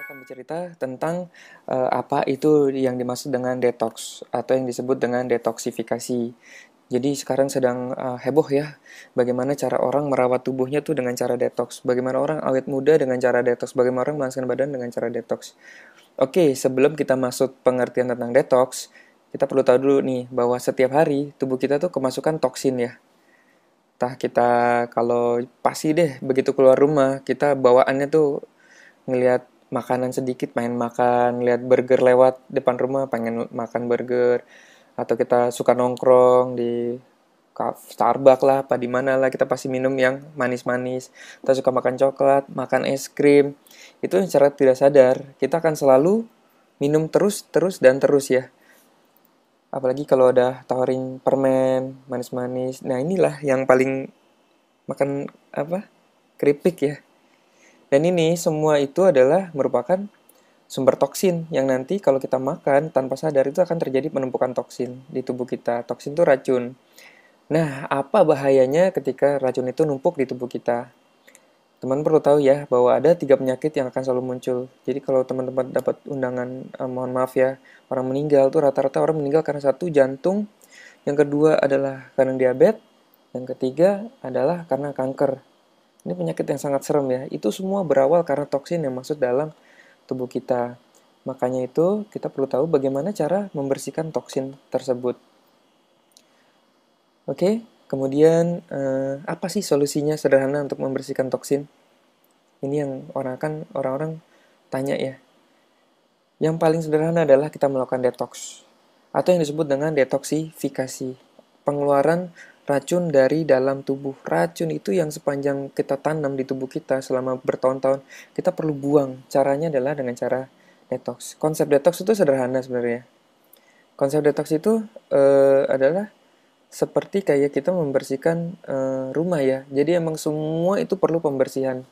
akan bercerita tentang apa itu yang dimaksud dengan detox atau yang disebut dengan detoksifikasi. Jadi sekarang sedang heboh ya, bagaimana cara orang merawat tubuhnya tuh dengan cara detox. Bagaimana orang awet muda dengan cara detox. Bagaimana orang melangsungkan badan dengan cara detox. Oke, sebelum kita masuk pengertian tentang detox, kita perlu tahu dulu nih bahwa setiap hari tubuh kita tuh kemasukan toksin ya. Entah kita kalau pasti deh begitu keluar rumah, kita bawaannya tuh ngelihat makanan sedikit pengen makan, lihat burger lewat depan rumah pengen makan burger, atau kita suka nongkrong di Starbucks lah apa di mana lah kita pasti minum yang manis-manis. Kita suka makan coklat, makan es krim. Itu secara tidak sadar kita akan selalu minum terus terus dan terus ya. Apalagi kalau udah tawarin permen manis-manis. Nah, inilah yang paling makan apa? Keripik ya. Dan ini semua itu adalah merupakan sumber toksin yang nanti kalau kita makan tanpa sadar itu akan terjadi penumpukan toksin di tubuh kita. Toksin itu racun. Nah, apa bahayanya ketika racun itu numpuk di tubuh kita? Teman perlu tahu ya bahwa ada 3 penyakit yang akan selalu muncul. Jadi kalau teman-teman dapat undangan, mohon maaf ya, orang meninggal tuh rata-rata orang meninggal karena satu jantung, yang kedua adalah karena diabetes, yang ketiga adalah karena kanker. Ini penyakit yang sangat serem ya. Itu semua berawal karena toksin yang masuk dalam tubuh kita. Makanya itu kita perlu tahu bagaimana cara membersihkan toksin tersebut. Oke, kemudian apa sih solusinya sederhana untuk membersihkan toksin? Ini yang orang-orang tanya ya. Yang paling sederhana adalah kita melakukan detox atau yang disebut dengan detoksifikasi. Pengeluaran racun dari dalam tubuh. Racun itu yang sepanjang kita tanam di tubuh kita selama bertahun-tahun, kita perlu buang. Caranya adalah dengan cara detox. Konsep detox itu sederhana sebenarnya. Konsep detox itu adalah seperti kayak kita membersihkan rumah ya. Jadi emang semua itu perlu pembersihan.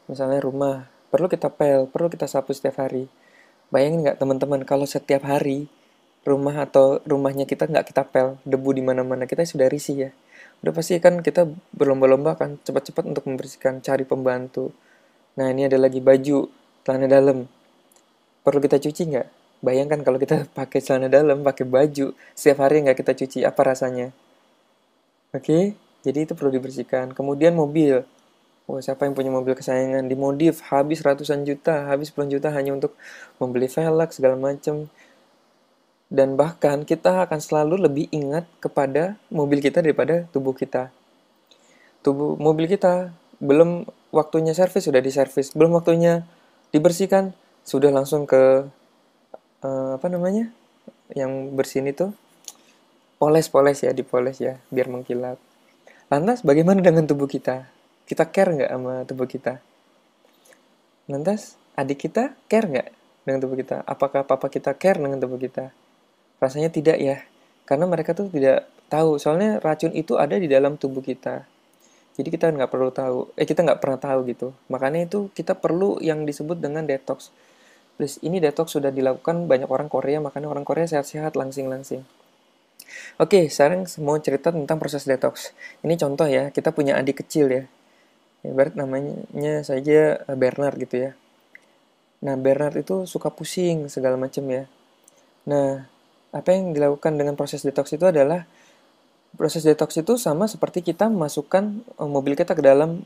Misalnya rumah, perlu kita pel, perlu kita sapu setiap hari. Bayangin nggak teman-teman kalau setiap hari rumah atau rumahnya kita nggak kita pel, debu di mana-mana, kita sudah risih ya. Udah pasti kan kita berlomba-lomba kan cepat-cepat untuk membersihkan, cari pembantu. Nah, ini ada lagi baju, celana dalam. Perlu kita cuci nggak? Bayangkan kalau kita pakai celana dalam, pakai baju, setiap hari nggak kita cuci, apa rasanya? Oke, jadi itu perlu dibersihkan. Kemudian mobil. Oh, siapa yang punya mobil kesayangan? Dimodif, habis ratusan juta, habis puluhan juta hanya untuk membeli velg, segala macam. Dan bahkan kita akan selalu lebih ingat kepada mobil kita daripada tubuh kita. Tubuh mobil kita belum waktunya servis sudah diservis, belum waktunya dibersihkan sudah langsung ke apa namanya? Yang bersihin itu poles-poles ya, dipoles ya, biar mengkilat. Lantas bagaimana dengan tubuh kita? Kita care nggak sama tubuh kita? Lantas adik kita care nggak dengan tubuh kita? Apakah papa kita care dengan tubuh kita? Rasanya tidak ya, karena mereka tuh tidak tahu. Soalnya racun itu ada di dalam tubuh kita. Jadi kita nggak perlu tahu, kita nggak pernah tahu gitu. Makanya itu kita perlu yang disebut dengan detox. Please, ini detox sudah dilakukan banyak orang Korea, makanya orang Korea sehat-sehat, langsing-langsing. Oke, sekarang mau cerita tentang proses detox. Ini contoh ya, kita punya adik kecil ya. Ibarat namanya saja Bernard gitu ya. Nah, Bernard itu suka pusing segala macam ya. Nah, apa yang dilakukan dengan proses detox itu adalah proses detox itu sama seperti kita memasukkan mobil kita ke dalam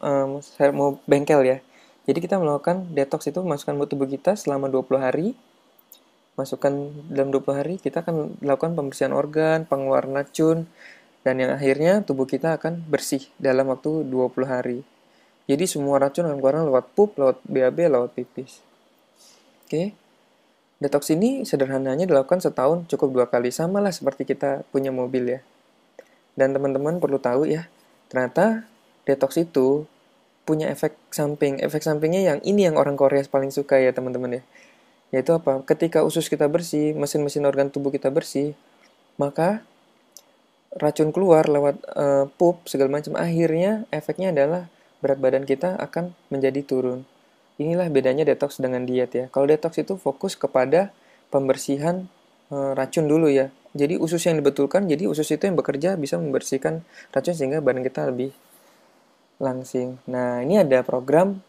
bengkel ya. Jadi kita melakukan detox itu memasukkan tubuh kita selama 20 hari. Masukkan dalam 20 hari kita akan melakukan pembersihan organ, pengeluaran racun, dan yang akhirnya tubuh kita akan bersih dalam waktu 20 hari. Jadi semua racun akan keluar lewat pup, lewat BAB, lewat pipis. Oke. Detox ini sederhananya dilakukan setahun cukup 2 kali. Sama lah seperti kita punya mobil ya. Dan teman-teman perlu tahu ya, ternyata detox itu punya efek samping. Efek sampingnya yang ini yang orang Korea paling suka ya teman-teman ya. Yaitu apa? Ketika usus kita bersih, mesin-mesin organ tubuh kita bersih, maka racun keluar lewat pup segala macam. Akhirnya efeknya adalah berat badan kita akan menjadi turun. Inilah bedanya detox dengan diet ya. Kalau detox itu fokus kepada pembersihan racun dulu ya. Jadi usus yang dibetulkan, jadi usus itu yang bekerja bisa membersihkan racun sehingga badan kita lebih langsing. Nah, ini ada program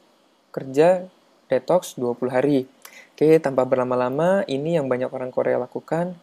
kerja detox 20 hari. Oke, tanpa berlama-lama, ini yang banyak orang Korea lakukan.